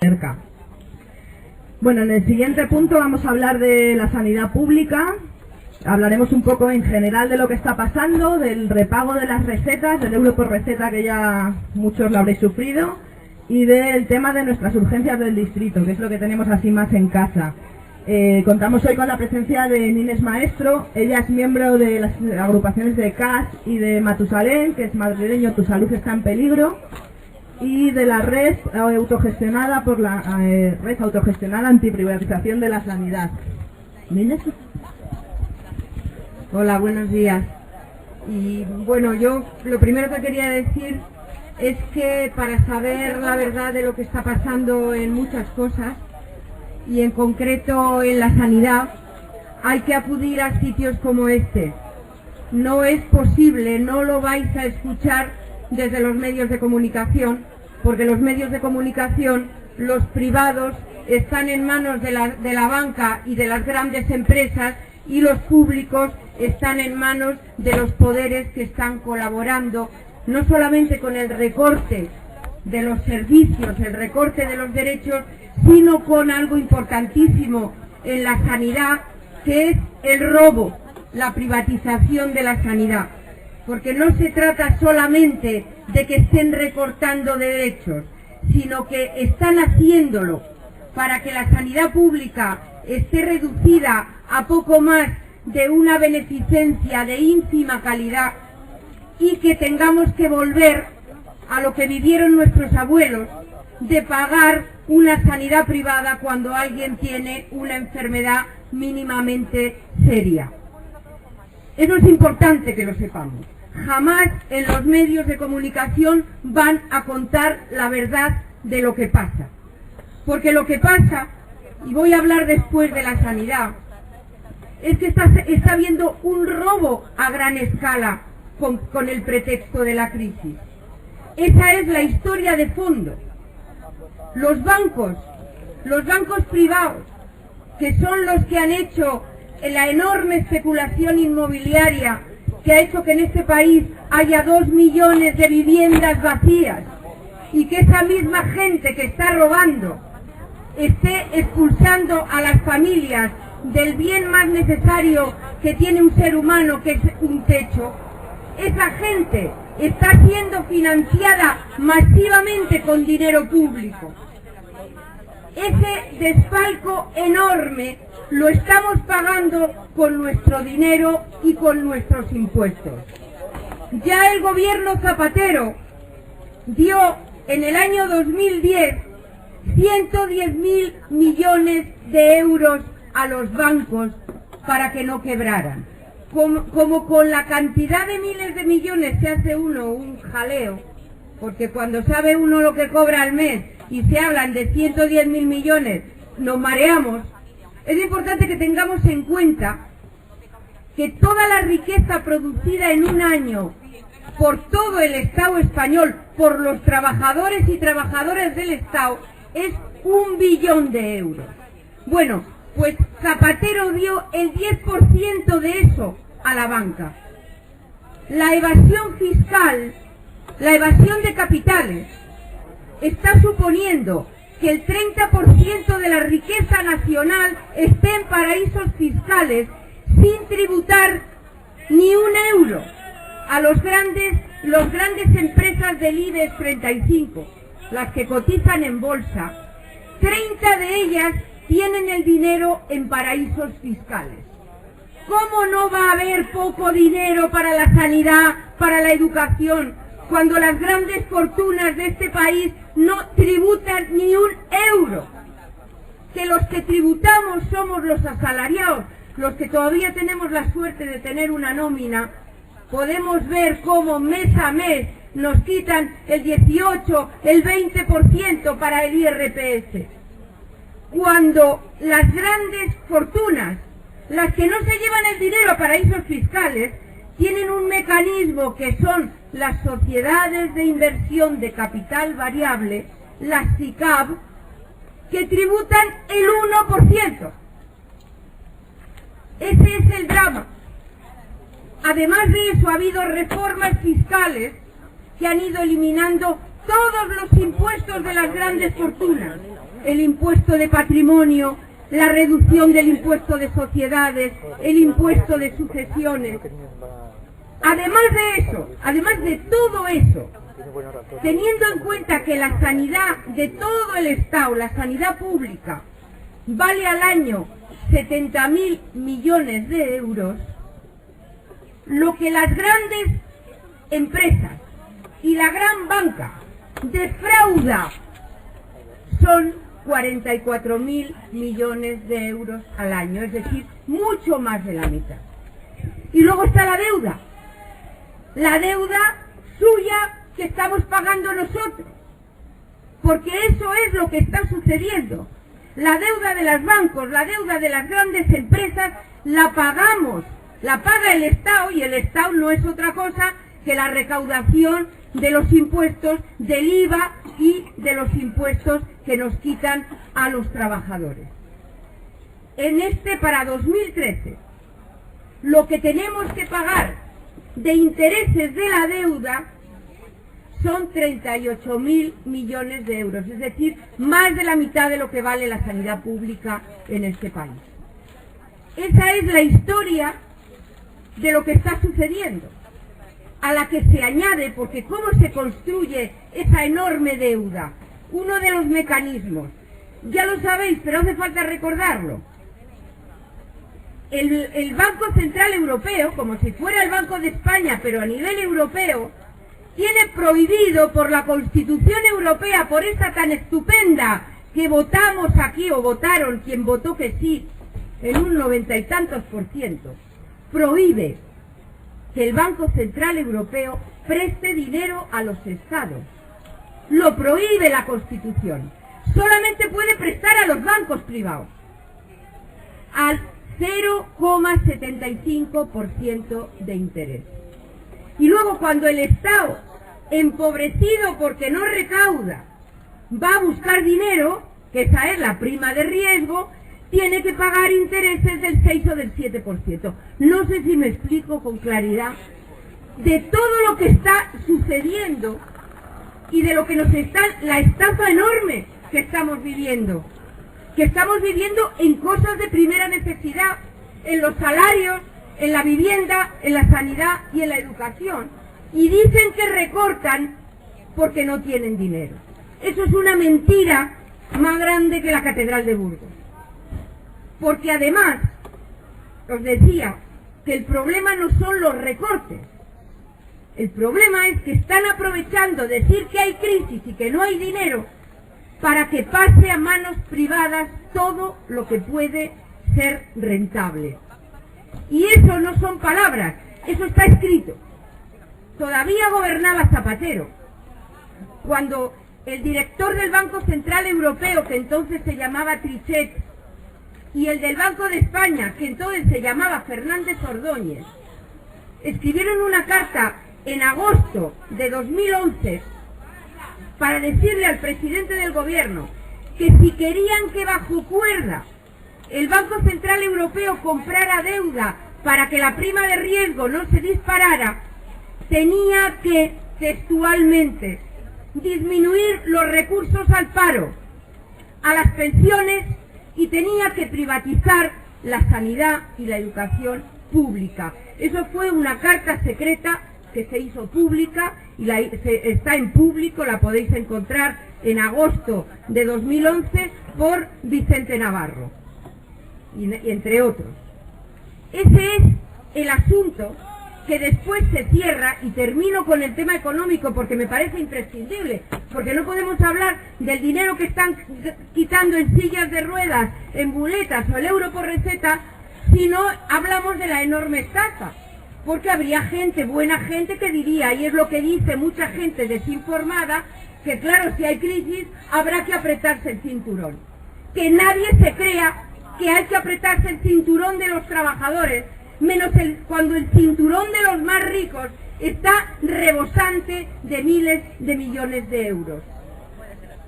cerca. Bueno, en el siguiente punto vamos a hablar de la sanidad pública. Hablaremos un poco en general de lo que está pasando, del repago de las recetas, del euro por receta que ya muchos lo habréis sufrido, y del tema de nuestras urgencias del distrito, que es lo que tenemos así más en casa. Contamos hoy con la presencia de Inés Maestro. Ella es miembro de las agrupaciones de CAS y de Matusalén, que es madrileño Tu Salud Está en Peligro, y de la red autogestionada por la red autogestionada antiprivatización de la sanidad. ¿Inés? Hola, buenos días. Y bueno, yo lo primero que quería decir es que para saber la verdad de lo que está pasando en muchas cosas, y en concreto en la sanidad, hay que acudir a sitios como este. No es posible, no lo vais a escuchar desde los medios de comunicación, porque los medios de comunicación, los privados, están en manos de la banca y de las grandes empresas, y los públicos están en manos de los poderes que están colaborando, no solamente con el recorte de los servicios, el recorte de los derechos, sino con algo importantísimo en la sanidad, que es el robo, la privatización de la sanidad. Porque no se trata solamente de que estén recortando derechos, sino que están haciéndolo para que la sanidad pública esté reducida a poco más de una beneficencia de ínfima calidad, y que tengamos que volver a lo que vivieron nuestros abuelos, de pagar una sanidad privada cuando alguien tiene una enfermedad mínimamente seria. Eso es importante que lo sepamos. Jamás en los medios de comunicación van a contar la verdad de lo que pasa. Porque lo que pasa, y voy a hablar después de la sanidad, es que está habiendo un robo a gran escala con el pretexto de la crisis. Esa es la historia de fondo. Los bancos privados, que son los que han hecho la enorme especulación inmobiliaria que ha hecho que en este país haya 2 millones de viviendas vacías, y que esa misma gente que está robando esté expulsando a las familias del bien más necesario que tiene un ser humano, que es un techo. Esa gente está siendo financiada masivamente con dinero público. Ese desfalco enorme lo estamos pagando con nuestro dinero y con nuestros impuestos. Ya el gobierno Zapatero dio en el año 2010 110.000 millones de euros a los bancos para que no quebraran. Como con la cantidad de miles de millones se hace uno un jaleo, porque cuando sabe uno lo que cobra al mes y se hablan de 110.000 millones, nos mareamos. Es importante que tengamos en cuenta que toda la riqueza producida en un año por todo el Estado español, por los trabajadores y trabajadoras del Estado, es 1 billón de euros. Bueno, pues Zapatero dio el 10% de eso a la banca. La evasión fiscal, la evasión de capitales, está suponiendo que el 30% de la riqueza nacional esté en paraísos fiscales sin tributar ni un euro a las grandes empresas del IBEX 35, las que cotizan en bolsa. 30 de ellas tienen el dinero en paraísos fiscales. ¿Cómo no va a haber poco dinero para la sanidad, para la educación, cuando las grandes fortunas de este país no tributan ni un euro? Que los que tributamos somos los asalariados, los que todavía tenemos la suerte de tener una nómina. Podemos ver cómo mes a mes nos quitan el 18, el 20% para el IRPF. Cuando las grandes fortunas, las que no se llevan el dinero a paraísos fiscales, tienen un mecanismo que son las sociedades de inversión de capital variable, las SICAV, que tributan el 1%. Ese es el drama. Además de eso, ha habido reformas fiscales que han ido eliminando todos los impuestos de las grandes fortunas, el impuesto de patrimonio, la reducción del impuesto de sociedades, el impuesto de sucesiones. Además de eso, además de todo eso, teniendo en cuenta que la sanidad de todo el Estado, la sanidad pública, vale al año 70.000 millones de euros, lo que las grandes empresas y la gran banca defrauda son 44.000 millones de euros al año, es decir, mucho más de la mitad. Y luego está la deuda suya que estamos pagando nosotros, porque eso es lo que está sucediendo. La deuda de los bancos, la deuda de las grandes empresas, la pagamos, la paga el Estado, y el Estado no es otra cosa que la recaudación de los impuestos, del IVA y de los impuestos que nos quitan a los trabajadores. Para 2013, lo que tenemos que pagar de intereses de la deuda son 38.000 millones de euros, es decir, más de la mitad de lo que vale la sanidad pública en este país. Esa es la historia de lo que está sucediendo, a la que se añade, porque ¿cómo se construye esa enorme deuda? Uno de los mecanismos, ya lo sabéis, pero hace falta recordarlo. El Banco Central Europeo, como si fuera el Banco de España, pero a nivel europeo, tiene prohibido por la Constitución Europea, por esa tan estupenda que votamos aquí, o votaron quien votó que sí, en un 90 y tantos %, prohíbe que el Banco Central Europeo preste dinero a los estados. Lo prohíbe la Constitución. Solamente puede prestar a los bancos privados. Al 0,75% de interés. Y luego cuando el Estado, empobrecido porque no recauda, va a buscar dinero, que esa es la prima de riesgo, tiene que pagar intereses del 6 o del 7%. No sé si me explico con claridad de todo lo que está sucediendo y de lo que nos está, la estafa enorme que estamos viviendo en cosas de primera necesidad, en los salarios, en la vivienda, en la sanidad y en la educación. Y dicen que recortan porque no tienen dinero. Eso es una mentira más grande que la Catedral de Burgos. Porque además, os decía, que el problema no son los recortes. El problema es que están aprovechando decir que hay crisis y que no hay dinero para que pase a manos privadas todo lo que puede ser rentable. Y eso no son palabras, eso está escrito. Todavía gobernaba Zapatero, cuando el director del Banco Central Europeo, que entonces se llamaba Trichet, y el del Banco de España, que entonces se llamaba Fernández Ordóñez, escribieron una carta en agosto de 2011 para decirle al presidente del gobierno que si querían que bajo cuerda el Banco Central Europeo comprara deuda para que la prima de riesgo no se disparara, tenía que, textualmente, disminuir los recursos al paro, a las pensiones, y tenía que privatizar la sanidad y la educación pública. Eso fue una carta secreta que se hizo pública y está en público, la podéis encontrar en agosto de 2011 por Vicente Navarro, y entre otros. Ese es el asunto que después se cierra, y termino con el tema económico porque me parece imprescindible, porque no podemos hablar del dinero que están quitando en sillas de ruedas, en muletas o el euro por receta, si no hablamos de la enorme estafa. Porque habría gente, buena gente, que diría, y es lo que dice mucha gente desinformada, que claro, si hay crisis habrá que apretarse el cinturón. Que nadie se crea que hay que apretarse el cinturón de los trabajadores, menos cuando el cinturón de los más ricos está rebosante de miles de millones de euros.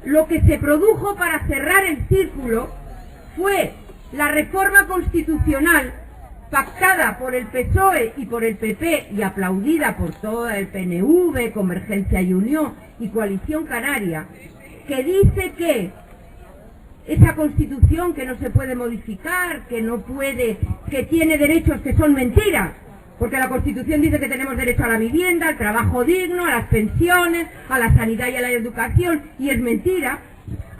Lo que se produjo para cerrar el círculo fue la reforma constitucional pactada por el PSOE y por el PP y aplaudida por todo el PNV, Convergencia y Unión y Coalición Canaria, que dice que esa Constitución que no se puede modificar, que no puede, que tiene derechos que son mentiras, porque la Constitución dice que tenemos derecho a la vivienda, al trabajo digno, a las pensiones, a la sanidad y a la educación, y es mentira.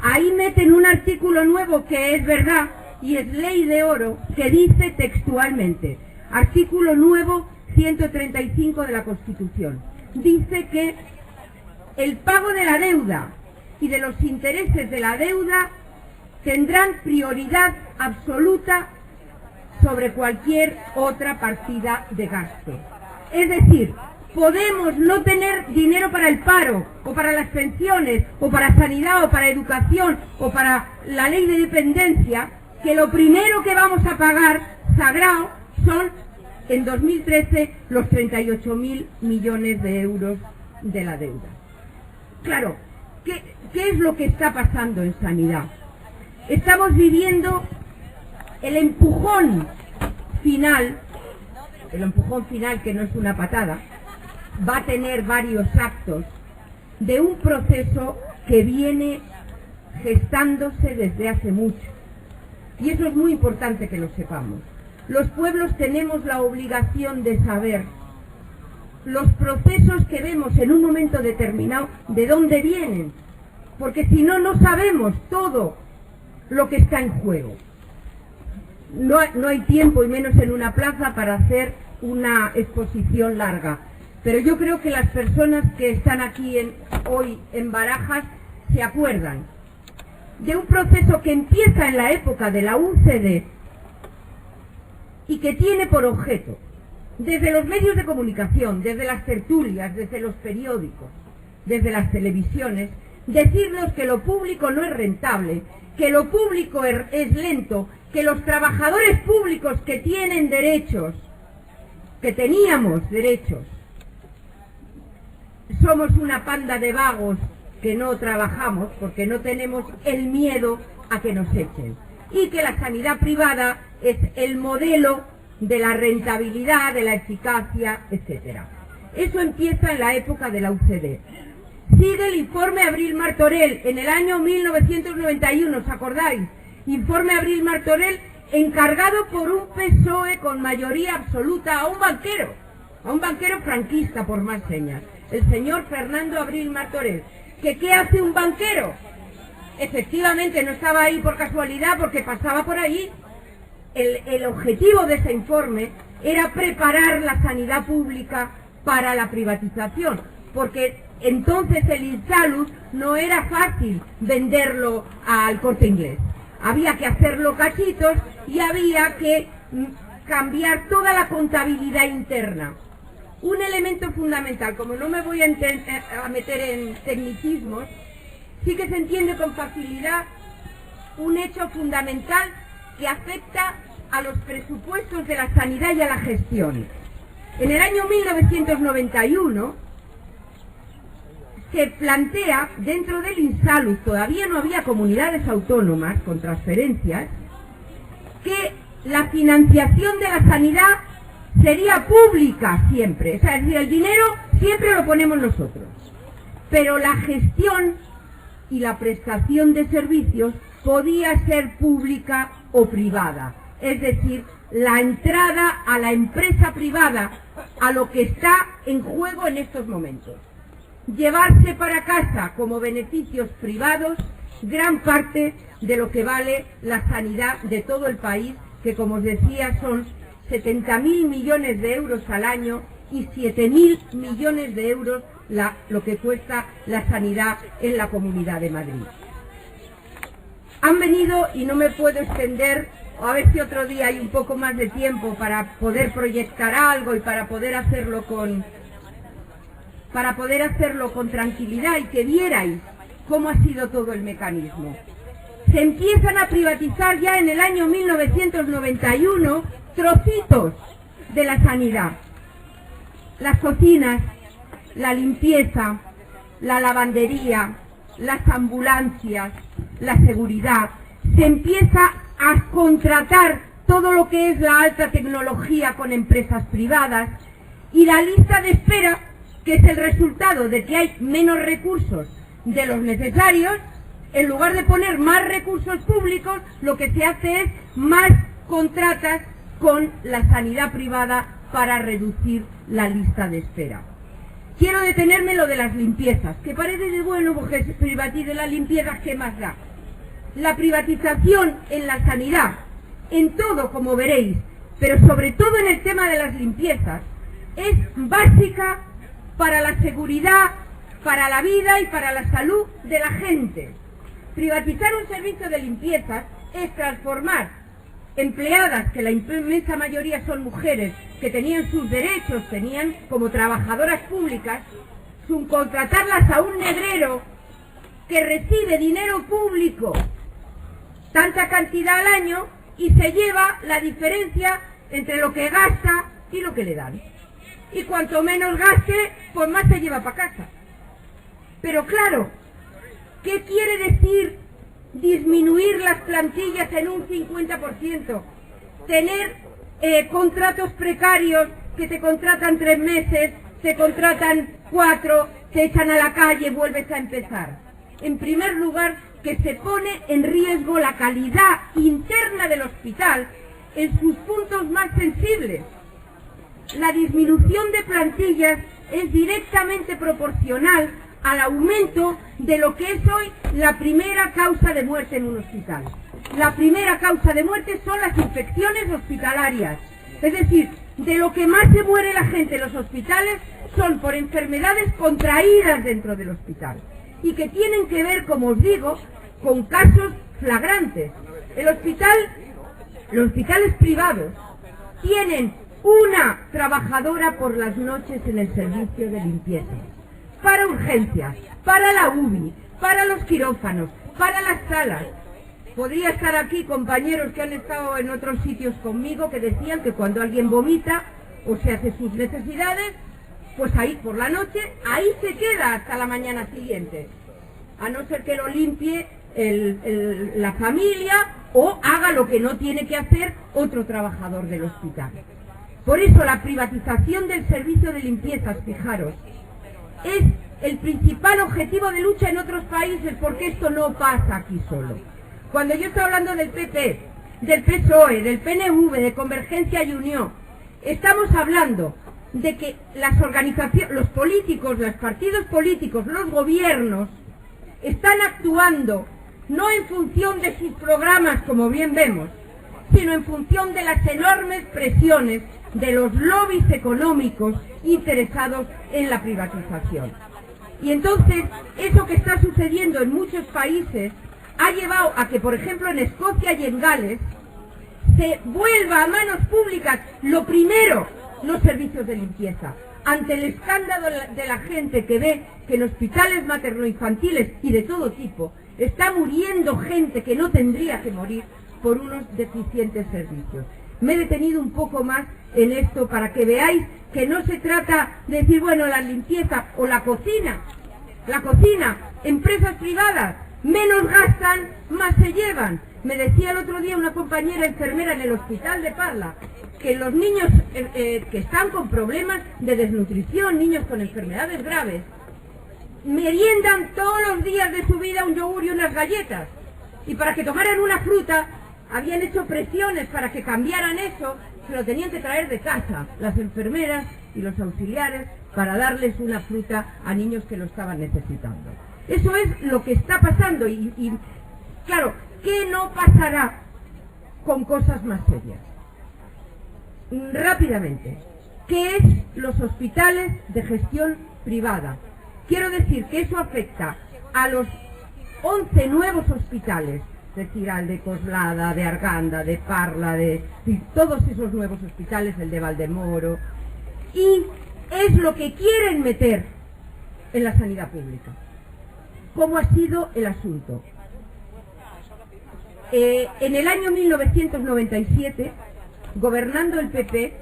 Ahí meten un artículo nuevo que es verdad, y es ley de oro, que dice textualmente, artículo nuevo 135 de la Constitución, dice que el pago de la deuda y de los intereses de la deuda tendrán prioridad absoluta sobre cualquier otra partida de gasto. Es decir, podemos no tener dinero para el paro, o para las pensiones, o para sanidad, o para educación, o para la ley de dependencia, que lo primero que vamos a pagar, sagrado, son en 2013 los 38.000 millones de euros de la deuda. Claro, ¿qué es lo que está pasando en sanidad? Estamos viviendo el empujón final que no es una patada, va a tener varios actos de un proceso que viene gestándose desde hace mucho. Y eso es muy importante que lo sepamos. Los pueblos tenemos la obligación de saber los procesos que vemos en un momento determinado, de dónde vienen, porque si no, no sabemos todo lo que está en juego. No hay tiempo, y menos en una plaza, para hacer una exposición larga. Pero yo creo que las personas que están aquí hoy en Barajas se acuerdan de un proceso que empieza en la época de la UCD y que tiene por objeto, desde los medios de comunicación, desde las tertulias, desde los periódicos, desde las televisiones, decirnos que lo público no es rentable, que lo público es lento, que los trabajadores públicos que tienen derechos, que teníamos derechos, somos una panda de vagos que no trabajamos porque no tenemos el miedo a que nos echen, y que la sanidad privada es el modelo de la rentabilidad, de la eficacia, etcétera. Eso empieza en la época de la UCD. Sigue el informe Abril-Martorell en el año 1991, ¿os acordáis? Informe Abril-Martorell encargado por un PSOE con mayoría absoluta a un banquero franquista por más señas, el señor Fernando Abril-Martorell. ¿Qué hace un banquero? Efectivamente no estaba ahí por casualidad, porque pasaba por ahí. El objetivo de ese informe era preparar la sanidad pública para la privatización, porque entonces el Insalud no era fácil venderlo al Corte Inglés. Había que hacerlo cachitos y había que cambiar toda la contabilidad interna. Un elemento fundamental, como no me voy a meter en tecnicismos, sí que se entiende con facilidad un hecho fundamental que afecta a los presupuestos de la sanidad y a la gestión. En el año 1991 se plantea, dentro del Insalud, todavía no había comunidades autónomas con transferencias, que la financiación de la sanidad sería pública siempre. O sea, es decir, el dinero siempre lo ponemos nosotros, pero la gestión y la prestación de servicios podía ser pública o privada. Es decir, la entrada a la empresa privada a lo que está en juego en estos momentos. Llevarse para casa como beneficios privados gran parte de lo que vale la sanidad de todo el país, que como os decía son 70.000 millones de euros al año y 7.000 millones de euros lo que cuesta la sanidad en la Comunidad de Madrid. Han venido, y no me puedo extender, a ver si otro día hay un poco más de tiempo para poder proyectar algo y para poder hacerlo con tranquilidad y que vierais cómo ha sido todo el mecanismo. Se empiezan a privatizar ya en el año 1991 trocitos de la sanidad. Las cocinas, la limpieza, la lavandería, las ambulancias, la seguridad. Se empieza a contratar todo lo que es la alta tecnología con empresas privadas y la lista de espera, que es el resultado de que hay menos recursos de los necesarios. En lugar de poner más recursos públicos, lo que se hace es más contratas con la sanidad privada para reducir la lista de espera. Quiero detenerme en lo de las limpiezas, que parece que bueno, porque se privatice las limpiezas, ¿qué más da? La privatización en la sanidad, en todo, como veréis, pero sobre todo en el tema de las limpiezas, es básica para la seguridad, para la vida y para la salud de la gente. Privatizar un servicio de limpieza es transformar empleadas, que la inmensa mayoría son mujeres, que tenían sus derechos, tenían como trabajadoras públicas, subcontratarlas a un negrero que recibe dinero público, tanta cantidad al año, y se lleva la diferencia entre lo que gasta y lo que le dan. Y cuanto menos gaste, pues más se lleva para casa. Pero claro, ¿qué quiere decir disminuir las plantillas en un 50%? Tener contratos precarios que te contratan 3 meses, te contratan 4, te echan a la calle, vuelves a empezar. En primer lugar, que se pone en riesgo la calidad interna del hospital en sus puntos más sensibles. La disminución de plantillas es directamente proporcional al aumento de lo que es hoy la primera causa de muerte en un hospital. La primera causa de muerte son las infecciones hospitalarias. Es decir, de lo que más se muere la gente en los hospitales son por enfermedades contraídas dentro del hospital y que tienen que ver, como os digo, con casos flagrantes. Los hospitales privados tienen una trabajadora por las noches en el servicio de limpieza, para urgencias, para la UBI, para los quirófanos, para las salas. Podría estar aquí compañeros que han estado en otros sitios conmigo que decían que cuando alguien vomita o se hace sus necesidades, pues ahí por la noche, ahí se queda hasta la mañana siguiente, a no ser que lo limpie la familia o haga lo que no tiene que hacer otro trabajador del hospital. Por eso la privatización del servicio de limpieza, fijaros, es el principal objetivo de lucha en otros países, porque esto no pasa aquí solo. Cuando yo estoy hablando del PP, del PSOE, del PNV, de Convergencia y Unión, estamos hablando de que las organizaciones, los políticos, los partidos políticos, los gobiernos, están actuando no en función de sus programas, como bien vemos, sino en función de las enormes presiones de los lobbies económicos interesados en la privatización. Y entonces, eso que está sucediendo en muchos países ha llevado a que, por ejemplo, en Escocia y en Gales, se vuelva a manos públicas, lo primero, los servicios de limpieza, ante el escándalo de la gente que ve que en hospitales materno-infantiles y de todo tipo está muriendo gente que no tendría que morir por unos deficientes servicios. Me he detenido un poco más en esto para que veáis que no se trata de decir, bueno, la limpieza o la cocina, empresas privadas, menos gastan, más se llevan. Me decía el otro día una compañera enfermera en el hospital de Parla que los niños que están con problemas de desnutrición, niños con enfermedades graves, meriendan todos los días de su vida un yogur y unas galletas. Y para que tomaran una fruta, habían hecho presiones para que cambiaran eso, se lo tenían que traer de casa, las enfermeras y los auxiliares, para darles una fruta a niños que lo estaban necesitando. Eso es lo que está pasando y claro, ¿qué no pasará con cosas más serias? Rápidamente, ¿qué es los hospitales de gestión privada? Quiero decir que eso afecta a los 11 nuevos hospitales, es decir, al de Coslada, de Arganda, de Parla, de todos esos nuevos hospitales, el de Valdemoro, y es lo que quieren meter en la sanidad pública. ¿Cómo ha sido el asunto? En el año 1997, gobernando el PP,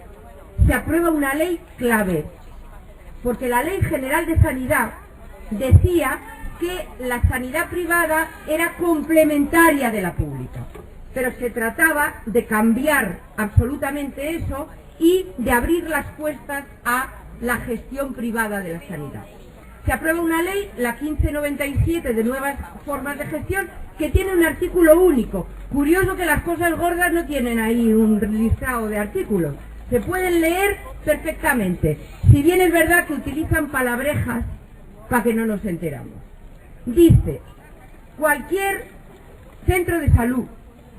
se aprueba una ley clave, porque la Ley General de Sanidad decía que la sanidad privada era complementaria de la pública. pero se trataba de cambiar absolutamente eso y de abrir las puertas a la gestión privada de la sanidad. Se aprueba una ley, la 1597, de nuevas formas de gestión, que tiene un artículo único. Curioso que las cosas gordas no tienen ahí un listado de artículos. Se pueden leer perfectamente. Si bien es verdad que utilizan palabrejas para que no nos enteramos. Dice, cualquier centro de salud,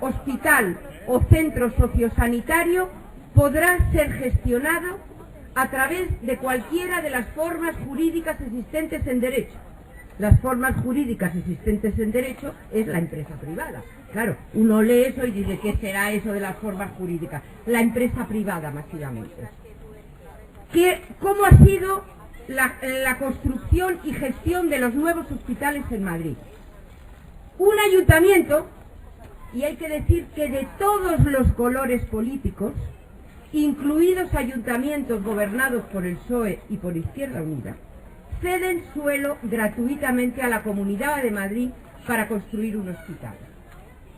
hospital o centro sociosanitario podrá ser gestionado a través de cualquiera de las formas jurídicas existentes en derecho. Las formas jurídicas existentes en derecho es la empresa privada. Claro, uno lee eso y dice, ¿qué será eso de las formas jurídicas? La empresa privada, masivamente. ¿Cómo ha sido la construcción y gestión de los nuevos hospitales en Madrid? Un ayuntamiento, y hay que decir que de todos los colores políticos, incluidos ayuntamientos gobernados por el PSOE y por Izquierda Unida, ceden suelo gratuitamente a la Comunidad de Madrid para construir un hospital.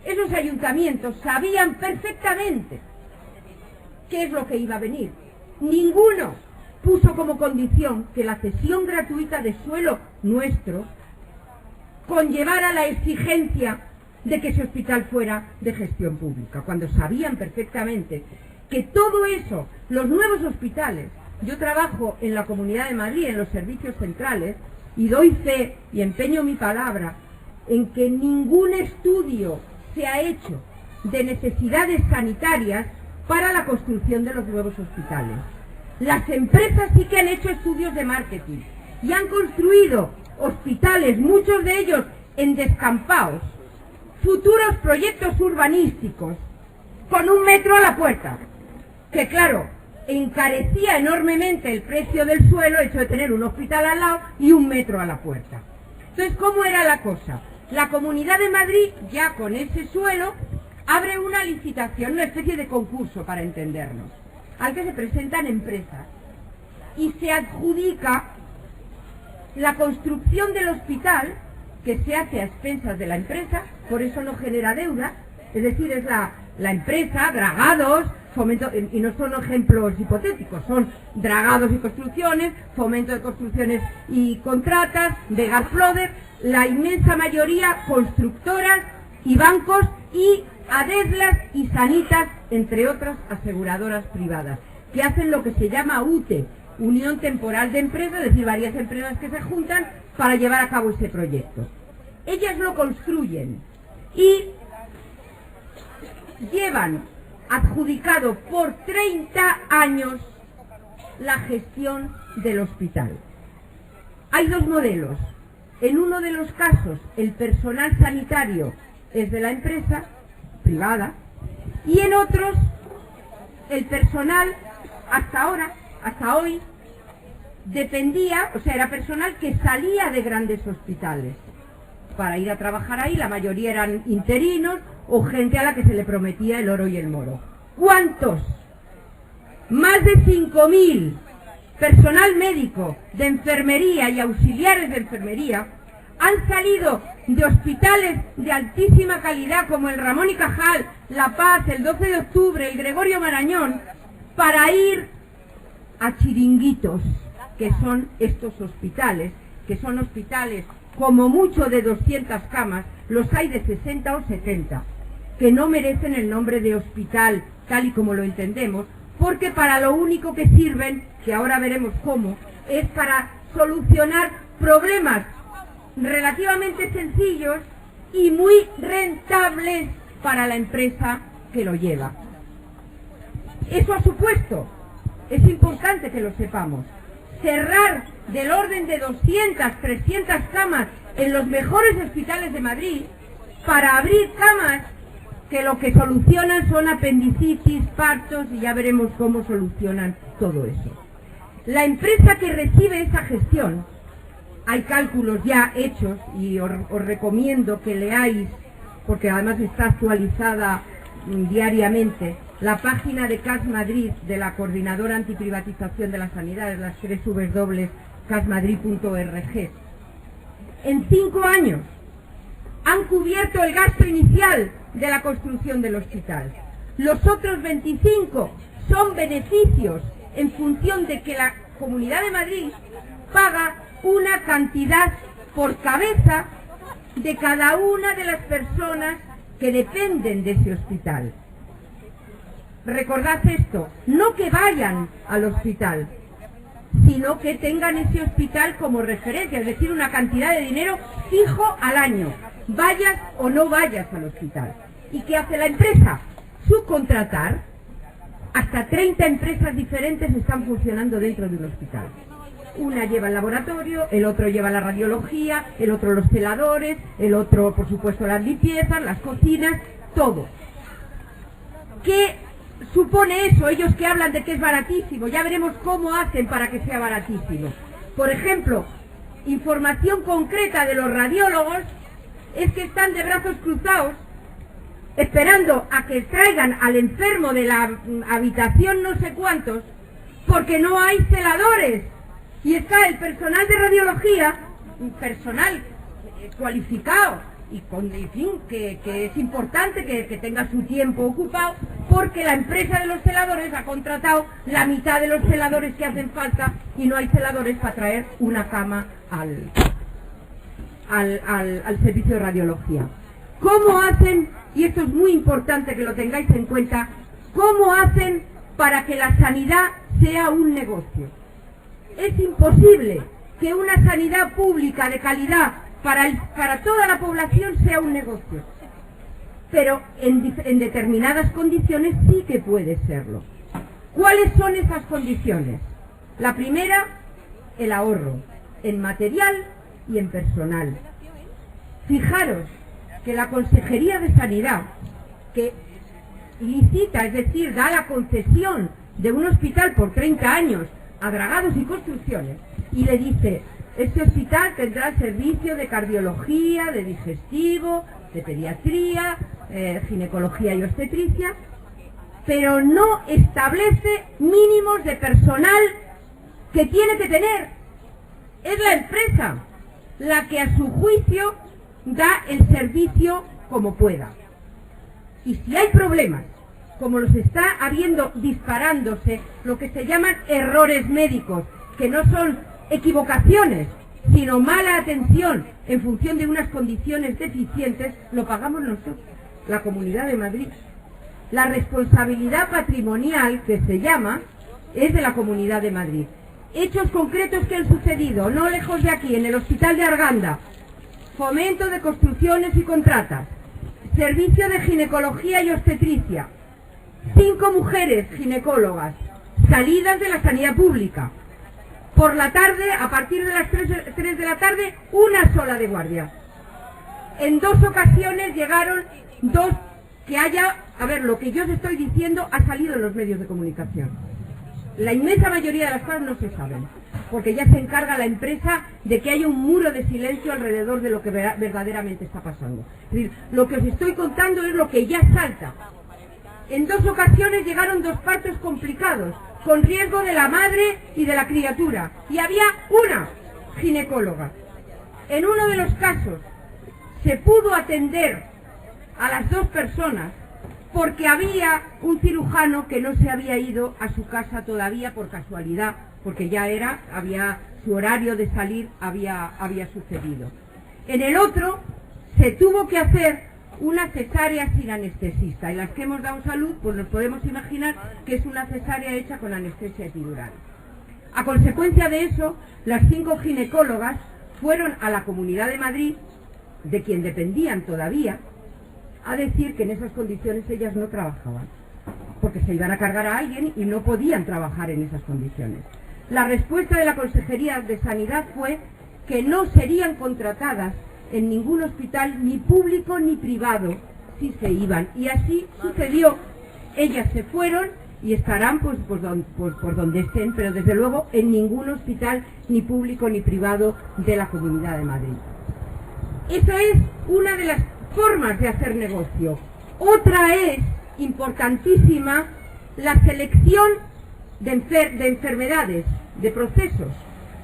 Esos ayuntamientos sabían perfectamente qué es lo que iba a venir. Ninguno puso como condición que la cesión gratuita de suelo nuestro conllevara la exigencia de que ese hospital fuera de gestión pública, cuando sabían perfectamente que todo eso, los nuevos hospitales, yo trabajo en la Comunidad de Madrid, en los servicios centrales, y doy fe y empeño mi palabra en que ningún estudio se ha hecho de necesidades sanitarias para la construcción de los nuevos hospitales. Las empresas sí que han hecho estudios de marketing y han construido hospitales, muchos de ellos en descampados, futuros proyectos urbanísticos, con 1 metro a la puerta, que claro, encarecía enormemente el precio del suelo, hecho de tener un hospital al lado y 1 metro a la puerta. Entonces, ¿cómo era la cosa? La Comunidad de Madrid, ya con ese suelo, abre una licitación, una especie de concurso, para entendernos, al que se presentan empresas y se adjudica la construcción del hospital, que se hace a expensas de la empresa, por eso no genera deuda, es decir, es la empresa, Dragados, Fomento, y no son ejemplos hipotéticos, son Dragados y Construcciones, Fomento de Construcciones y Contratas, Vega Floder, la inmensa mayoría constructoras y bancos, y Adeslas y Sanitas, entre otras aseguradoras privadas, que hacen lo que se llama UTE, Unión Temporal de Empresas, es decir, varias empresas que se juntan para llevar a cabo ese proyecto. Ellas lo construyen y llevan adjudicado por 30 años la gestión del hospital. Hay 2 modelos. En uno de los casos, el personal sanitario es de la empresa privada, y en otros, el personal, hasta hoy, dependía, o sea, era personal que salía de grandes hospitales para ir a trabajar ahí. La mayoría eran interinos o gente a la que se le prometía el oro y el moro. ¿Cuántos? Más de 5.000 personal médico, de enfermería y auxiliares de enfermería han salido de hospitales de altísima calidad como el Ramón y Cajal, La Paz, el 12 de octubre, el Gregorio Marañón, para ir a chiringuitos, que son estos hospitales, que son hospitales como mucho de 200 camas, los hay de 60 o 70, que no merecen el nombre de hospital tal y como lo entendemos, porque para lo único que sirven, que ahora veremos cómo, es para solucionar problemas relativamente sencillos y muy rentables para la empresa que lo lleva. Eso ha supuesto, es importante que lo sepamos, cerrar del orden de 200, 300 camas en los mejores hospitales de Madrid para abrir camas que lo que solucionan son apendicitis, partos, y ya veremos cómo solucionan todo eso. La empresa que recibe esa gestión, hay cálculos ya hechos y os recomiendo que leáis, porque además está actualizada diariamente, la página de CAS Madrid, de la Coordinadora Antiprivatización de la Sanidad, es las www.casmadrid.org. En 5 años han cubierto el gasto inicial de la construcción del hospital. Los otros 25 son beneficios en función de que la Comunidad de Madrid paga una cantidad por cabeza de cada una de las personas que dependen de ese hospital. Recordad esto, no que vayan al hospital, sino que tengan ese hospital como referencia, es decir, una cantidad de dinero fijo al año, vayas o no vayas al hospital. ¿Y qué hace la empresa? Subcontratar. Hasta 30 empresas diferentes están funcionando dentro de un hospital. Una lleva el laboratorio, el otro lleva la radiología, el otro los celadores, el otro, por supuesto, las limpiezas, las cocinas, todo. ¿Qué supone eso? Ellos que hablan de que es baratísimo, ya veremos cómo hacen para que sea baratísimo. Por ejemplo, información concreta de los radiólogos es que están de brazos cruzados esperando a que traigan al enfermo de la habitación no sé cuántos, porque no hay celadores. Y está el personal de radiología, un personal cualificado, y con, en fin, que es importante que tenga su tiempo ocupado, porque la empresa de los celadores ha contratado la mitad de los celadores que hacen falta y no hay celadores para traer una cama al servicio de radiología. ¿Cómo hacen, y esto es muy importante que lo tengáis en cuenta, cómo hacen para que la sanidad sea un negocio? Es imposible que una sanidad pública de calidad para toda la población sea un negocio, pero en determinadas condiciones sí que puede serlo. ¿Cuáles son esas condiciones? La primera, el ahorro en material y en personal. Fijaros que la Consejería de Sanidad, que licita, es decir, da la concesión de un hospital por 30 años a Dragados y Construcciones, y le dice: este hospital tendrá servicio de cardiología, de digestivo, de pediatría, ginecología y obstetricia, pero no establece mínimos de personal que tiene que tener. Es la empresa la que a su juicio da el servicio como pueda. Y si hay problemas, como los está habiendo disparándose, lo que se llaman errores médicos, que no son equivocaciones, sino mala atención en función de unas condiciones deficientes, lo pagamos nosotros, la Comunidad de Madrid. La responsabilidad patrimonial, que se llama, es de la Comunidad de Madrid. Hechos concretos que han sucedido, no lejos de aquí, en el Hospital de Arganda: Fomento de Construcciones y Contratas, Servicio de Ginecología y Obstetricia, 5 mujeres ginecólogas, salidas de la sanidad pública. Por la tarde, a partir de las 3 de la tarde, una sola de guardia. En 2 ocasiones llegaron 2 que haya... A ver, lo que yo os estoy diciendo ha salido en los medios de comunicación. La inmensa mayoría de las cosas no se saben, porque ya se encarga la empresa de que haya un muro de silencio alrededor de lo que verdaderamente está pasando. Es decir, lo que os estoy contando es lo que ya salta. En 2 ocasiones llegaron 2 partos complicados, con riesgo de la madre y de la criatura, y había una ginecóloga. En uno de los casos se pudo atender a las 2 personas porque había un cirujano que no se había ido a su casa todavía por casualidad, porque ya su horario de salir había sucedido. En el otro se tuvo que hacer una cesárea sin anestesista, y las que hemos dado salud, pues nos podemos imaginar que es una cesárea hecha con anestesia epidural. A consecuencia de eso, las 5 ginecólogas fueron a la Comunidad de Madrid, de quien dependían todavía, a decir que en esas condiciones ellas no trabajaban, porque se iban a cargar a alguien y no podían trabajar en esas condiciones. La respuesta de la Consejería de Sanidad fue que no serían contratadas en ningún hospital, ni público ni privado, si se iban. Y así sucedió. Ellas se fueron y estarán pues por donde estén, pero desde luego en ningún hospital, ni público ni privado, de la Comunidad de Madrid. Esa es una de las formas de hacer negocio. Otra es importantísima, la selección de enfermedades, de procesos,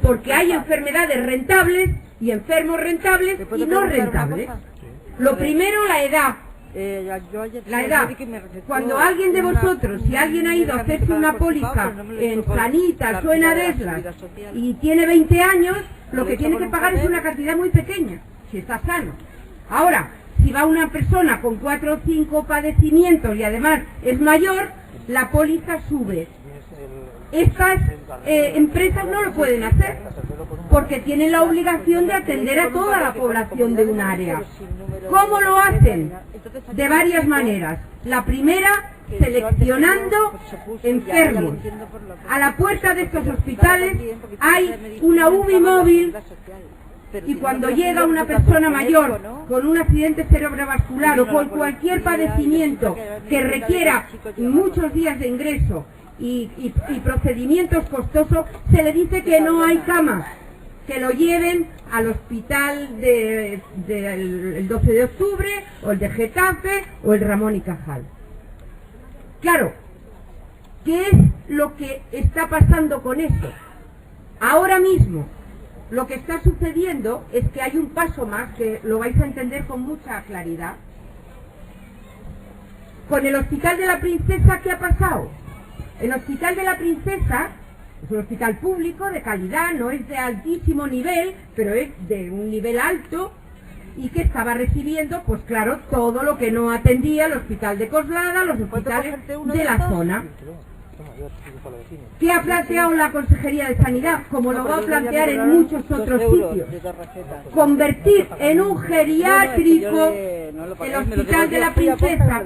porque hay enfermedades rentables y enfermos rentables y no rentables. Lo primero, la edad. La edad. Cuando alguien de vosotros, si alguien ha ido a hacerse una póliza en Planitas o en Adeslas y tiene 20 años, lo que tiene que pagar es una cantidad muy pequeña, si está sano. Ahora, si va una persona con 4 o 5 padecimientos y además es mayor, la póliza sube. Estas empresas no lo pueden hacer porque tienen la obligación de atender a toda la población de un área. ¿Cómo lo hacen? De varias maneras. La primera, seleccionando enfermos. A la puerta de estos hospitales hay una UBI móvil y cuando llega una persona mayor con un accidente cerebrovascular o con cualquier padecimiento que requiera muchos días de ingreso y procedimientos costosos, se le dice que no hay camas, que lo lleven al hospital del 12 de octubre o el de Getafe o el Ramón y Cajal. Claro, ¿qué es lo que está pasando con esto? Ahora mismo lo que está sucediendo es que hay un paso más que lo vais a entender con mucha claridad. Con el Hospital de la Princesa, ¿qué ha pasado? El Hospital de la Princesa es un hospital público de calidad, no es de altísimo nivel, pero es de un nivel alto y que estaba recibiendo, pues claro, todo lo que no atendía el Hospital de Coslada, los hospitales de la zona. ¿Qué ha planteado la Consejería de Sanidad? Como lo va a plantear en muchos otros sitios. Convertir en un geriátrico el Hospital de la Princesa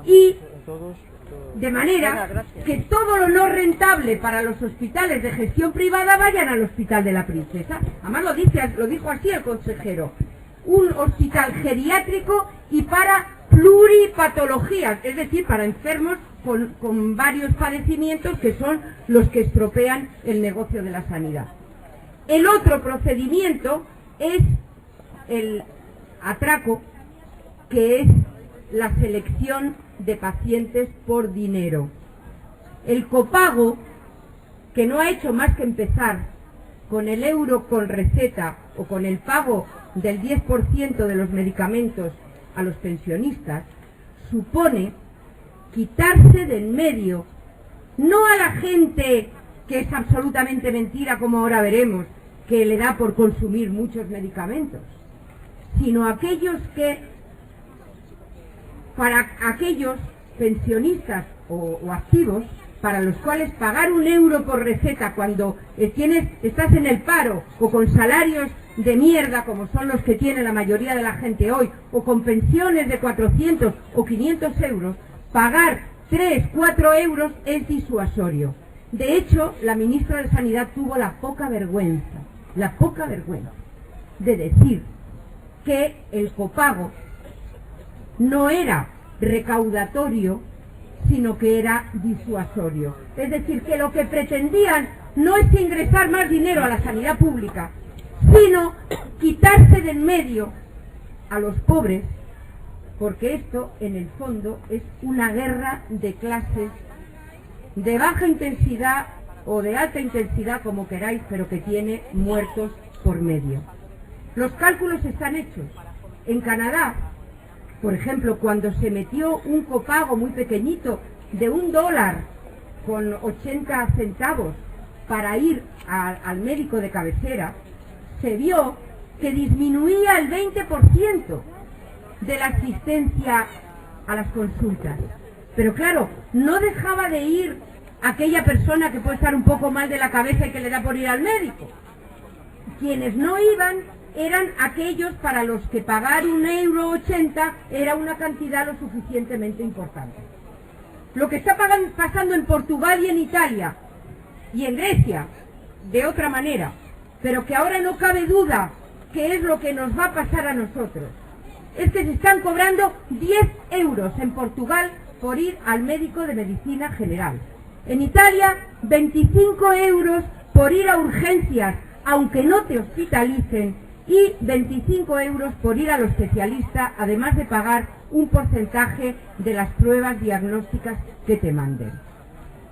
y de manera que todo lo no rentable para los hospitales de gestión privada vayan al Hospital de la Princesa. Además lo dijo así el consejero. Un hospital geriátrico y para pluripatologías, es decir, para enfermos con varios padecimientos que son los que estropean el negocio de la sanidad. El otro procedimiento es el atraco, que es la selección de pacientes por dinero. El copago, que no ha hecho más que empezar con el euro con receta o con el pago del 10% de los medicamentos a los pensionistas, supone quitarse de en medio, no a la gente, que es absolutamente mentira, como ahora veremos, que le da por consumir muchos medicamentos, sino a aquellos que, para aquellos pensionistas o activos, para los cuales pagar 1 euro por receta cuando estás en el paro o con salarios de mierda como son los que tiene la mayoría de la gente hoy, o con pensiones de 400 o 500 euros, pagar 3, 4 euros es disuasorio. De hecho, la ministra de Sanidad tuvo la poca vergüenza de decir que el copago no era recaudatorio, sino que era disuasorio. Es decir, que lo que pretendían no es ingresar más dinero a la sanidad pública, sino quitarse de en medio a los pobres, porque esto, en el fondo, es una guerra de clases de baja intensidad o de alta intensidad, como queráis, pero que tiene muertos por medio. Los cálculos están hechos. En Canadá, por ejemplo, cuando se metió un copago muy pequeñito de $1 con 80 centavos para ir al médico de cabecera, se vio que disminuía el 20% de la asistencia a las consultas. Pero claro, no dejaba de ir aquella persona que puede estar un poco mal de la cabeza y que le da por ir al médico. Quienes no iban eran aquellos para los que pagar 1,80 € era una cantidad lo suficientemente importante. Lo que está pasando en Portugal y en Italia y en Grecia, de otra manera, pero que ahora no cabe duda que es lo que nos va a pasar a nosotros, es que se están cobrando 10 euros en Portugal por ir al médico de medicina general. En Italia, 25 euros por ir a urgencias, aunque no te hospitalicen, y 25 euros por ir al especialista, además de pagar un porcentaje de las pruebas diagnósticas que te manden.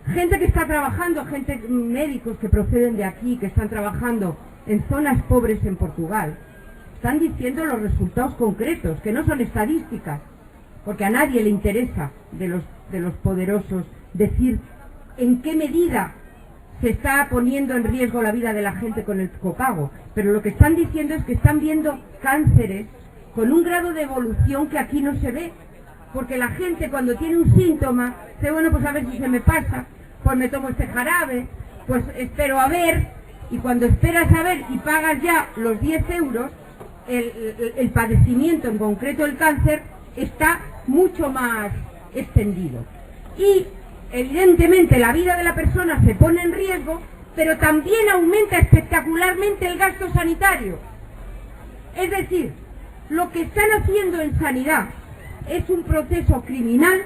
Gente que está trabajando, médicos que proceden de aquí, que están trabajando en zonas pobres en Portugal, están diciendo los resultados concretos, que no son estadísticas, porque a nadie le interesa de los poderosos decir en qué medida se está poniendo en riesgo la vida de la gente con el copago, pero lo que están diciendo es que están viendo cánceres con un grado de evolución que aquí no se ve, porque la gente cuando tiene un síntoma dice, bueno, pues a ver si se me pasa, pues me tomo este jarabe, pues espero a ver, y cuando esperas a ver y pagas ya los 10 euros, el padecimiento, en concreto el cáncer, está mucho más extendido. Y evidentemente la vida de la persona se pone en riesgo, pero también aumenta espectacularmente el gasto sanitario. Es decir, lo que están haciendo en sanidad es un proceso criminal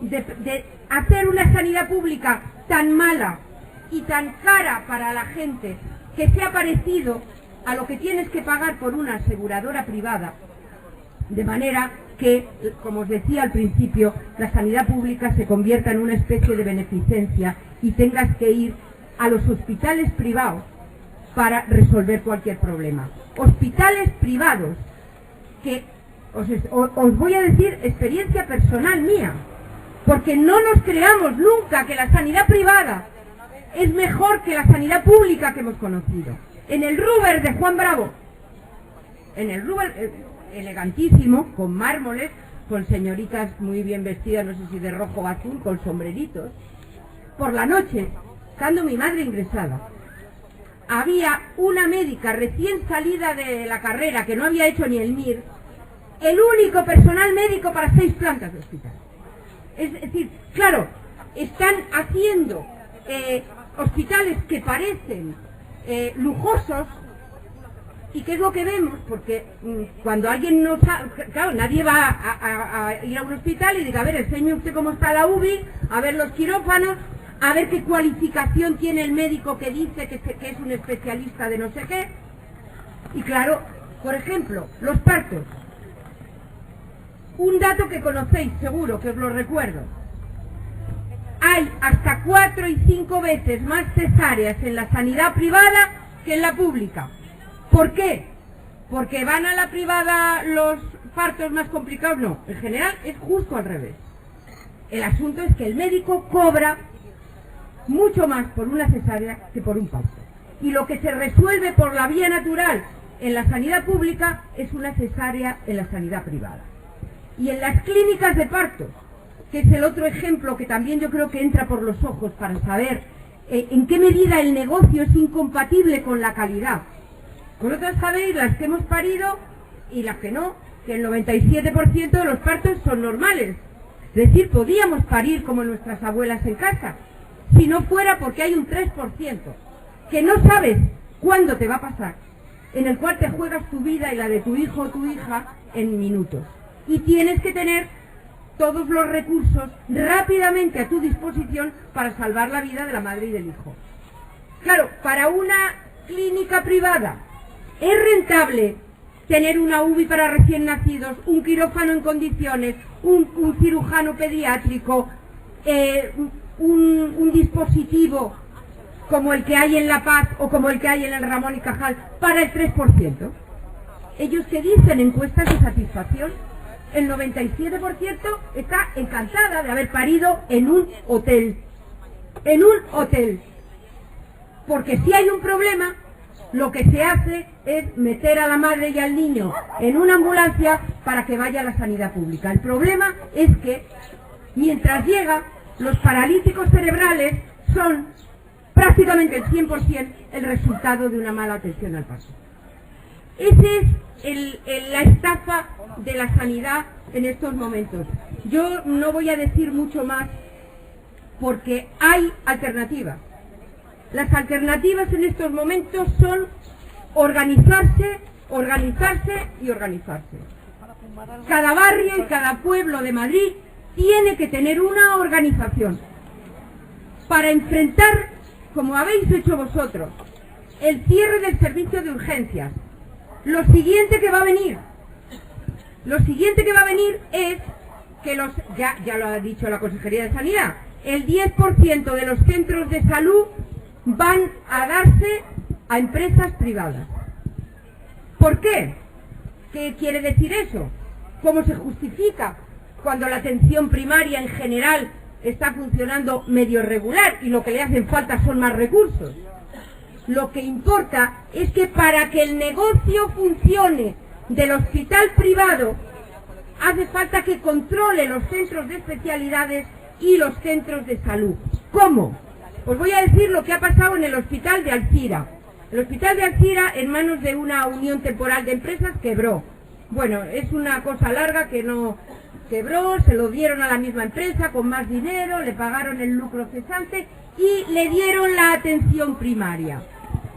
de hacer una sanidad pública tan mala y tan cara para la gente que sea parecido a lo que tienes que pagar por una aseguradora privada, de manera que, como os decía al principio, la sanidad pública se convierta en una especie de beneficencia y tengas que ir a los hospitales privados para resolver cualquier problema. Hospitales privados que, os voy a decir experiencia personal mía, porque no nos creamos nunca que la sanidad privada es mejor que la sanidad pública que hemos conocido. En el Ruber de Juan Bravo, en el Ruber elegantísimo, con mármoles, con señoritas muy bien vestidas, no sé si de rojo o azul, con sombreritos, por la noche, estando mi madre ingresada, había una médica recién salida de la carrera, que no había hecho ni el MIR, el único personal médico para 6 plantas de hospital. Es decir, claro, están haciendo hospitales que parecen lujosos. ¿Y qué es lo que vemos? Porque cuando alguien no sabe, claro, nadie va a ir a un hospital y diga, a ver, enseñe usted cómo está la UBI, a ver los quirófanos, a ver qué cualificación tiene el médico que dice que es un especialista de no sé qué. Y claro, por ejemplo, los partos. Un dato que conocéis seguro, que os lo recuerdo. Hay hasta 4 y 5 veces más cesáreas en la sanidad privada que en la pública. ¿Por qué? ¿Porque van a la privada los partos más complicados? No, en general es justo al revés. El asunto es que el médico cobra mucho más por una cesárea que por un parto. Y lo que se resuelve por la vía natural en la sanidad pública es una cesárea en la sanidad privada. Y en las clínicas de partos, que es el otro ejemplo que también yo creo que entra por los ojos para saber en qué medida el negocio es incompatible con la calidad. Vosotros sabéis, las que hemos parido y las que no, que el 97% de los partos son normales. Es decir, podíamos parir como nuestras abuelas en casa, si no fuera porque hay un 3% que no sabes cuándo te va a pasar, en el cual te juegas tu vida y la de tu hijo o tu hija en minutos. Y tienes que tener todos los recursos rápidamente a tu disposición para salvar la vida de la madre y del hijo. Claro, para una clínica privada es rentable tener una UBI para recién nacidos, un quirófano en condiciones, un cirujano pediátrico, un dispositivo como el que hay en La Paz o como el que hay en el Ramón y Cajal para el 3%. Ellos que dicen encuestas de satisfacción, el 97% está encantada de haber parido en un hotel. En un hotel. Porque si hay un problema, lo que se hace es meter a la madre y al niño en una ambulancia para que vaya a la sanidad pública. El problema es que, mientras llega, los paralíticos cerebrales son prácticamente el 100% el resultado de una mala atención al parto. Ese es la estafa de la sanidad en estos momentos. Yo no voy a decir mucho más porque hay alternativas. Las alternativas en estos momentos son organizarse, organizarse y organizarse. Cada barrio y cada pueblo de Madrid tiene que tener una organización para enfrentar, como habéis hecho vosotros, el cierre del servicio de urgencias. Lo siguiente que va a venir es que ya lo ha dicho la Consejería de Sanidad, el 10% de los centros de salud van a darse a empresas privadas. ¿Por qué? ¿Qué quiere decir eso? ¿Cómo se justifica cuando la atención primaria en general está funcionando medio regular y lo que le hacen falta son más recursos? Lo que importa es que para que el negocio funcione del hospital privado hace falta que controle los centros de especialidades y los centros de salud. ¿Cómo? Os voy a decir lo que ha pasado en el hospital de Alcira. El hospital de Alcira, en manos de una unión temporal de empresas, quebró. Bueno, es una cosa larga que no quebró, se lo dieron a la misma empresa con más dinero, le pagaron el lucro cesante y le dieron la atención primaria.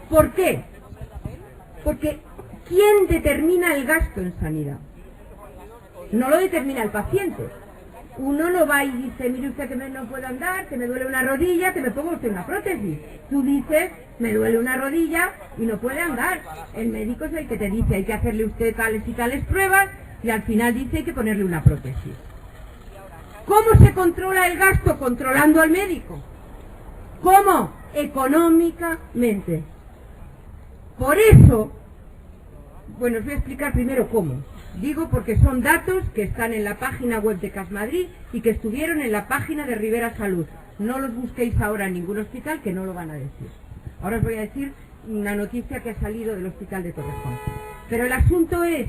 ¿Por qué? Porque ¿quién determina el gasto en sanidad? No lo determina el paciente. Uno no va y dice, mire usted que no puedo andar, que me duele una rodilla, que me ponga usted una prótesis. Tú dices, me duele una rodilla y no puede andar. El médico es el que te dice, hay que hacerle usted tales y tales pruebas y al final dice hay que ponerle una prótesis. ¿Cómo se controla el gasto? Controlando al médico. ¿Cómo? Económicamente. Por eso, bueno, os voy a explicar primero cómo. Digo porque son datos que están en la página web de CAS Madrid y que estuvieron en la página de Rivera Salud. No los busquéis ahora en ningún hospital, que no lo van a decir. Ahora os voy a decir una noticia que ha salido del hospital de Torrejón. Pero el asunto es,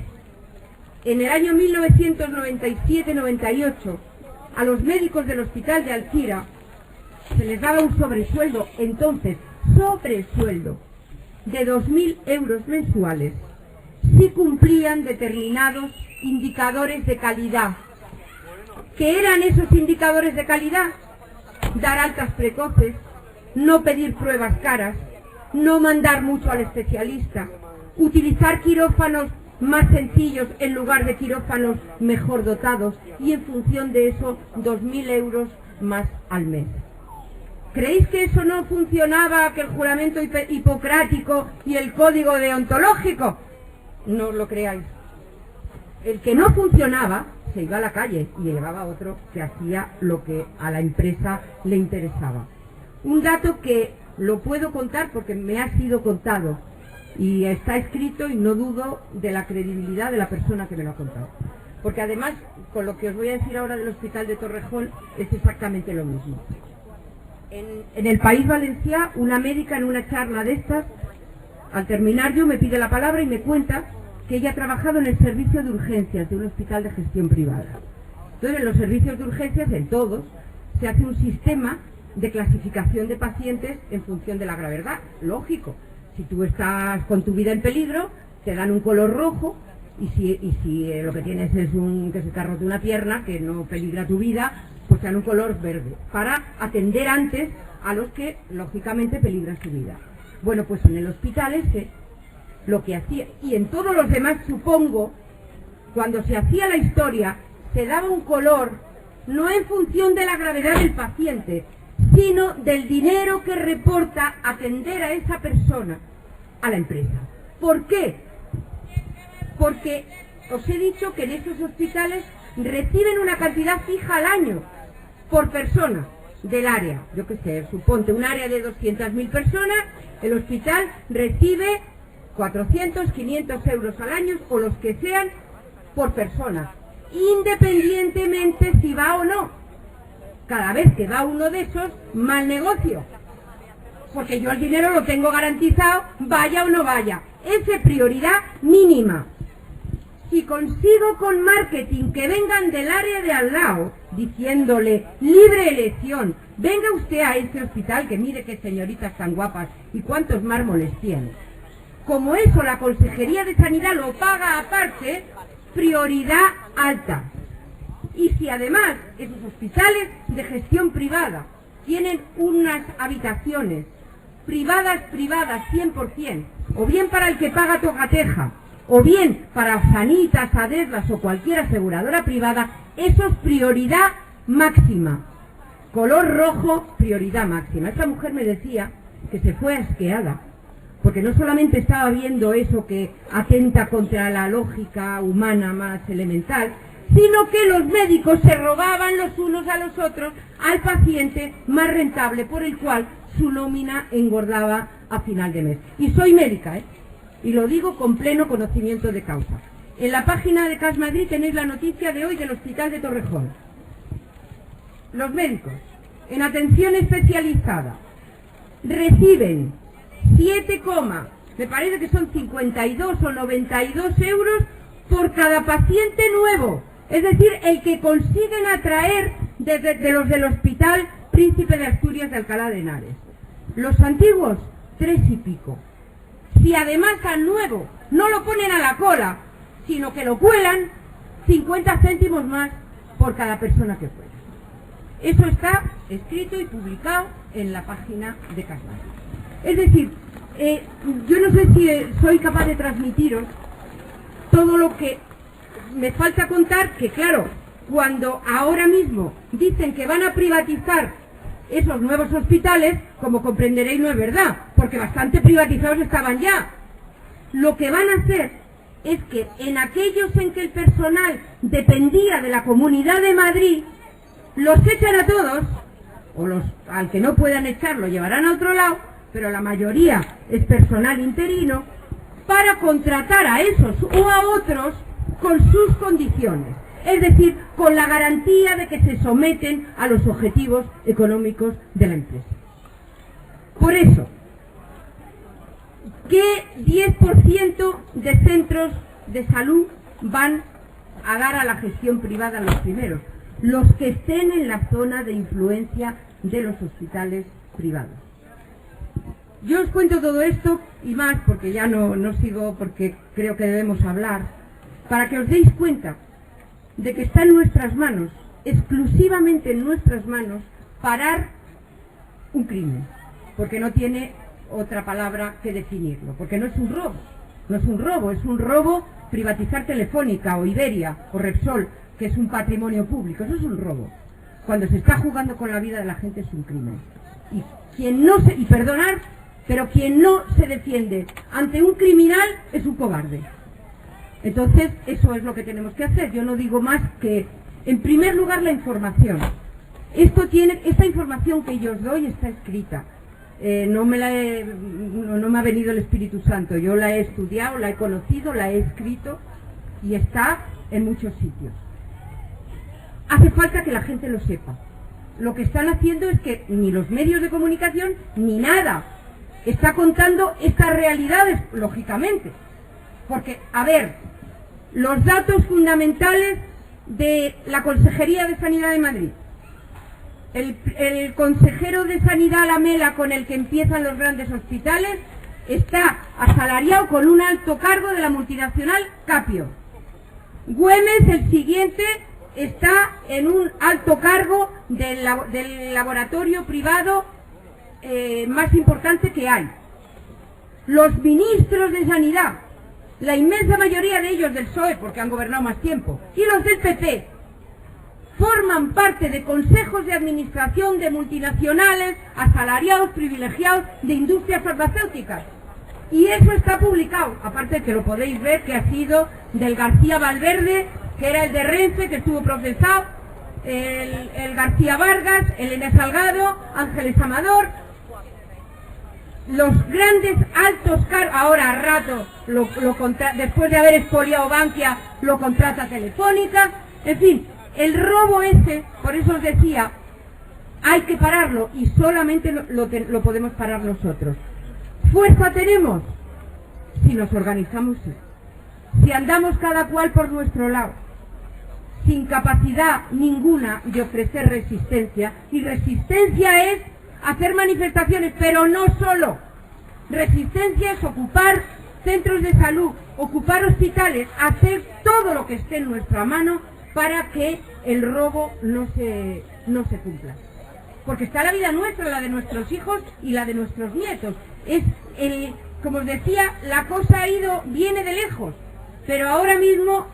en el año 1997-98, a los médicos del hospital de Alcira se les daba un sobresueldo, entonces, sobresueldo, de 2.000 euros mensuales, si cumplían determinados indicadores de calidad. ¿Qué eran esos indicadores de calidad? Dar altas precoces, no pedir pruebas caras, no mandar mucho al especialista, utilizar quirófanos más sencillos en lugar de quirófanos mejor dotados y en función de eso 2.000 euros más al mes. ¿Creéis que eso no funcionaba, que el juramento hipocrático y el código deontológico? No os lo creáis. El que no funcionaba se iba a la calle y llevaba otro que hacía lo que a la empresa le interesaba. Un dato que lo puedo contar porque me ha sido contado y está escrito y no dudo de la credibilidad de la persona que me lo ha contado. Porque además, con lo que os voy a decir ahora del hospital de Torrejón, es exactamente lo mismo. En el País Valencià, una médica en una charla de estas, al terminar yo me pide la palabra y me cuenta que ella ha trabajado en el servicio de urgencias de un hospital de gestión privada. Entonces, en los servicios de urgencias, en todos, se hace un sistema de clasificación de pacientes en función de la gravedad. Lógico, si tú estás con tu vida en peligro, te dan un color rojo, y si lo que tienes es que se te ha roto una pierna, que no peligra tu vida, pues te dan un color verde, para atender antes a los que, lógicamente, peligran su vida. Bueno, pues en el hospital ese, lo que hacía, y en todos los demás, supongo, cuando se hacía la historia, se daba un color, no en función de la gravedad del paciente, sino del dinero que reporta atender a esa persona a la empresa. ¿Por qué? Porque os he dicho que en esos hospitales reciben una cantidad fija al año por persona del área. Yo qué sé, suponte un área de 200.000 personas, el hospital recibe 400, 500 euros al año o los que sean por persona, independientemente si va o no. Cada vez que va uno de esos, mal negocio, porque yo el dinero lo tengo garantizado, vaya o no vaya. Es prioridad mínima. Si consigo con marketing que vengan del área de al lado, diciéndole libre elección, venga usted a este hospital que mire qué señoritas tan guapas y cuántos mármoles tiene. Como eso la Consejería de Sanidad lo paga aparte, prioridad alta. Y si además esos hospitales de gestión privada tienen unas habitaciones privadas 100%, o bien para el que paga Togateja, o bien para Sanitas, Adeslas o cualquier aseguradora privada, eso es prioridad máxima. Color rojo, prioridad máxima. Esta mujer me decía que se fue asqueada, porque no solamente estaba viendo eso que atenta contra la lógica humana más elemental, sino que los médicos se robaban los unos a los otros al paciente más rentable, por el cual su nómina engordaba a final de mes. Y soy médica, y lo digo con pleno conocimiento de causa. En la página de CAS Madrid tenéis la noticia de hoy del Hospital de Torrejón. Los médicos en atención especializada reciben 7, me parece que son 52 o 92 euros por cada paciente nuevo. Es decir, el que consiguen atraer de los del Hospital Príncipe de Asturias de Alcalá de Henares. Los antiguos, 3 y pico. Si además al nuevo no lo ponen a la cola, sino que lo cuelan, 50 céntimos más por cada persona que pueda. Eso está escrito y publicado en la página de CAS Madrid. Es decir, yo no sé si soy capaz de transmitiros todo lo que me falta contar, que claro, cuando ahora mismo dicen que van a privatizar esos nuevos hospitales, como comprenderéis no es verdad, porque bastante privatizados estaban ya. Lo que van a hacer es que en aquellos en que el personal dependía de la Comunidad de Madrid, los echan a todos, o al que no puedan echar lo llevarán a otro lado, pero la mayoría es personal interino, para contratar a esos o a otros con sus condiciones, es decir, con la garantía de que se someten a los objetivos económicos de la empresa. Por eso, ¿qué 10% de centros de salud van a dar a la gestión privada los primeros? Los que estén en la zona de influencia de los hospitales privados. Yo os cuento todo esto y más, porque ya no sigo, porque creo que debemos hablar, para que os deis cuenta de que está en nuestras manos, exclusivamente en nuestras manos, parar un crimen, porque no tiene otra palabra que definirlo, porque no es un robo, es un robo privatizar Telefónica o Iberia o Repsol, que es un patrimonio público, eso es un robo. Cuando se está jugando con la vida de la gente es un crimen. Y perdonad, pero quien no se defiende ante un criminal es un cobarde. Entonces, eso es lo que tenemos que hacer. Yo no digo más que, en primer lugar, la información. Esta información que yo os doy está escrita. No me ha venido el Espíritu Santo. Yo la he estudiado, la he conocido, la he escrito y está en muchos sitios. Hace falta que la gente lo sepa. Lo que están haciendo es que ni los medios de comunicación ni nada está contando estas realidades, lógicamente. Porque, a ver, los datos fundamentales de la Consejería de Sanidad de Madrid. El consejero de Sanidad Lamela, con el que empiezan los grandes hospitales, está asalariado con un alto cargo de la multinacional Capio. Güemes, el siguiente, está en un alto cargo del laboratorio privado más importante que hay. Los ministros de Sanidad, la inmensa mayoría de ellos del PSOE, porque han gobernado más tiempo, y los del PP, forman parte de consejos de administración de multinacionales, asalariados, privilegiados, de industrias farmacéuticas. Y eso está publicado, aparte que lo podéis ver, que ha sido del García Valverde, que era el de Renfe, que estuvo procesado, el García Vargas, Elena Salgado, Ángeles Amador, los grandes altos cargos, ahora a rato, después de haber expoliado Bankia, lo contrata Telefónica, en fin, el robo ese, por eso os decía, hay que pararlo y solamente lo podemos parar nosotros. ¿Fuerza tenemos? Si nos organizamos, sí. Si andamos cada cual por nuestro lado, sin capacidad ninguna de ofrecer resistencia, y resistencia es hacer manifestaciones, pero no solo. Resistencia es ocupar centros de salud, ocupar hospitales, hacer todo lo que esté en nuestra mano para que el robo no se cumpla. Porque está la vida nuestra, la de nuestros hijos y la de nuestros nietos. Como os decía, la cosa viene de lejos, pero ahora mismo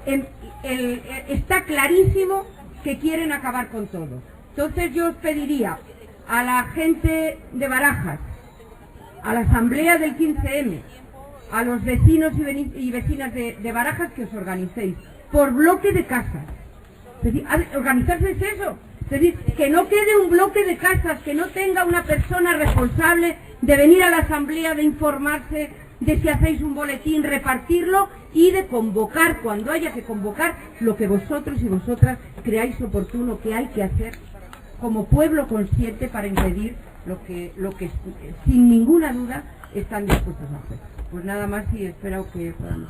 está clarísimo que quieren acabar con todo. Entonces yo os pediría a la gente de Barajas, a la asamblea del 15M, a los vecinos y vecinas de Barajas, que os organicéis por bloque de casas. Es decir, organizarse es eso. Es decir, que no quede un bloque de casas, que no tenga una persona responsable de venir a la asamblea, de informarse, de si hacéis un boletín, repartirlo y de convocar, cuando haya que convocar, lo que vosotros y vosotras creáis oportuno que hay que hacer como pueblo consciente para impedir lo que sin ninguna duda están dispuestos a hacer. Pues nada más y espero que podamos.